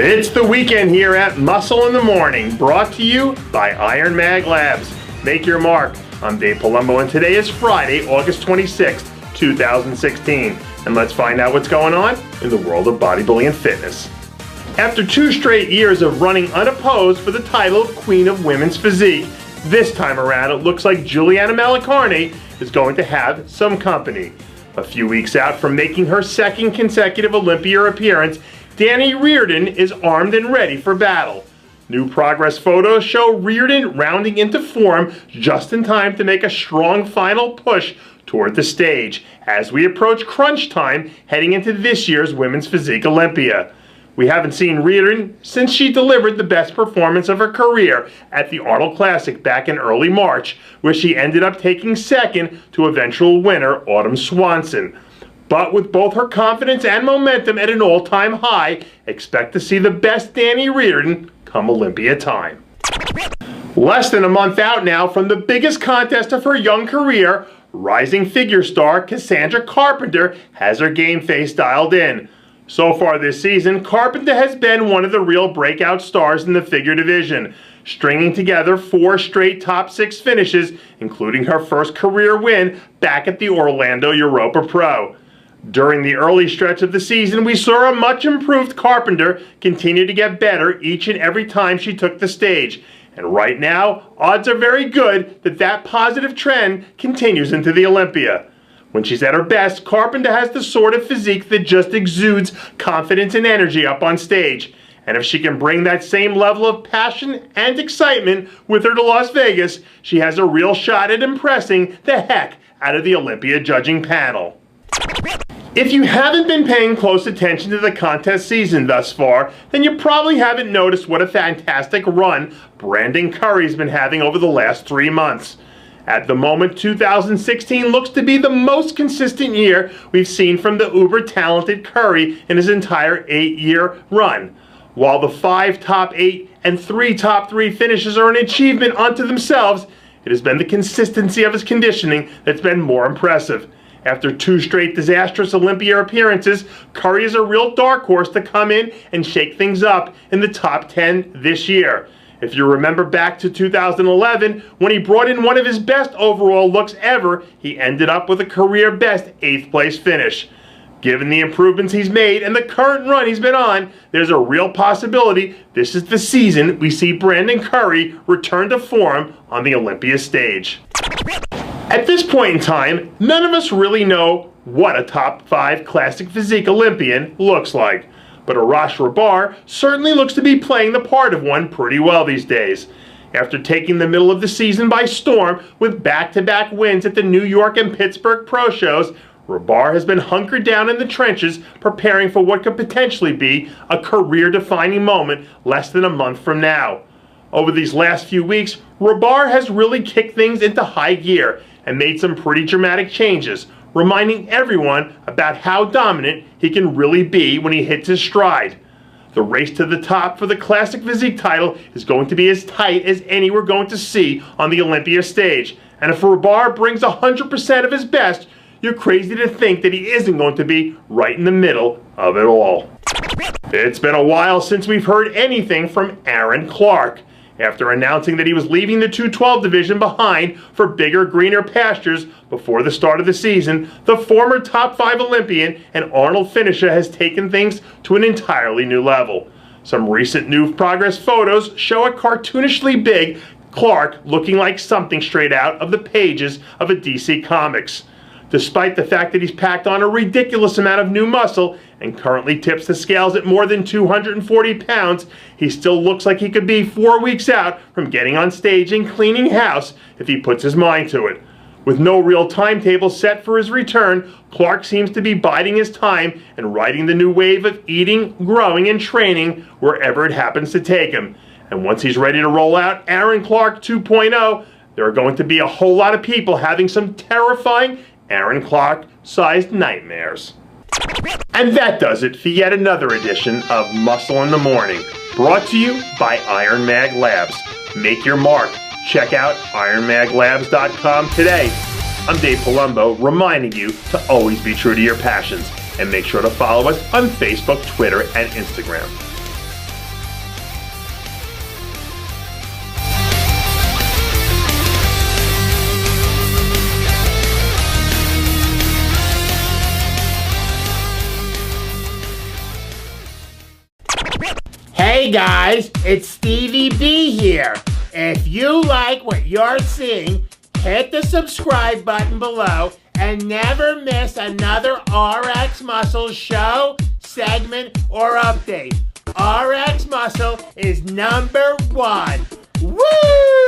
It's the weekend here at Muscle in the Morning, brought to you by IronMag Labs. Make your mark. I'm Dave Palumbo, and today is Friday, August 26th, 2016. And let's find out what's going on in the world of bodybuilding and fitness. After 2 straight years of running unopposed for the title of Queen of Women's Physique, this time around it looks like Juliana Malacarne is going to have some company. A few weeks out from making her second consecutive Olympia appearance, Dani Reardon is armed and ready for battle. New progress photos show Reardon rounding into form just in time to make a strong final push toward the stage as we approach crunch time heading into this year's Women's Physique Olympia. We haven't seen Reardon since she delivered the best performance of her career at the Arnold Classic back in early March, where she ended up taking second to eventual winner Autumn Swanson. But with both her confidence and momentum at an all-time high, expect to see the best Dani Reardon come Olympia time. Less than a month out now from the biggest contest of her young career, rising figure star Cassandra Carpenter has her game face dialed in. So far this season, Carpenter has been one of the real breakout stars in the figure division, stringing together 4 straight top 6 finishes, including her first career win back at the Orlando Europa Pro. During the early stretch of the season, we saw a much improved Carpenter continue to get better each and every time she took the stage. And right now, odds are very good that that positive trend continues into the Olympia. When she's at her best, Carpenter has the sort of physique that just exudes confidence and energy up on stage. And if she can bring that same level of passion and excitement with her to Las Vegas, she has a real shot at impressing the heck out of the Olympia judging panel. If you haven't been paying close attention to the contest season thus far, then you probably haven't noticed what a fantastic run Brandon Curry's been having over the last 3 months. At the moment, 2016 looks to be the most consistent year we've seen from the uber-talented Curry in his entire 8-year run. While the 5 top 8 and 3 top 3 finishes are an achievement unto themselves, it has been the consistency of his conditioning that's been more impressive. After 2 straight disastrous Olympia appearances, Curry is a real dark horse to come in and shake things up in the top 10 this year. If you remember back to 2011, when he brought in one of his best overall looks ever, he ended up with a career-best 8th place finish. Given the improvements he's made and the current run he's been on, there's a real possibility this is the season we see Brandon Curry return to form on the Olympia stage. At this point in time, none of us really know what a top 5 classic physique Olympian looks like. But Arash Rabar certainly looks to be playing the part of one pretty well these days. After taking the middle of the season by storm with back-to-back wins at the New York and Pittsburgh Pro Shows, Rabar has been hunkered down in the trenches preparing for what could potentially be a career-defining moment less than a month from now. Over these last few weeks, Rabar has really kicked things into high gear and made some pretty dramatic changes, reminding everyone about how dominant he can really be when he hits his stride. The race to the top for the Classic Physique title is going to be as tight as any we're going to see on the Olympia stage. And if Rabar brings 100% of his best, you're crazy to think that he isn't going to be right in the middle of it all. It's been a while since we've heard anything from Erin Clark. After announcing that he was leaving the 212 division behind for bigger, greener pastures before the start of the season, the former top 5 Olympian and Arnold finisher has taken things to an entirely new level. Some recent new progress photos show a cartoonishly big Clark looking like something straight out of the pages of a DC Comics. Despite the fact that he's packed on a ridiculous amount of new muscle and currently tips the scales at more than 240 pounds, he still looks like he could be 4 weeks out from getting on stage and cleaning house if he puts his mind to it. With no real timetable set for his return, Clark seems to be biding his time and riding the new wave of eating, growing, and training wherever it happens to take him. And once he's ready to roll out Erin Clark 2.0, there are going to be a whole lot of people having some terrifying Erin Clark-sized nightmares. And that does it for yet another edition of Muscle in the Morning, brought to you by IronMag Labs. Make your mark. Check out IronMagLabs.com today. I'm Dave Palumbo, reminding you to always be true to your passions, and make sure to follow us on Facebook, Twitter, and Instagram. guys, it's Stevie B here. If you like what you're seeing, hit the subscribe button below and never miss another RX Muscle show, segment, or update. RX Muscle is #1. Woo!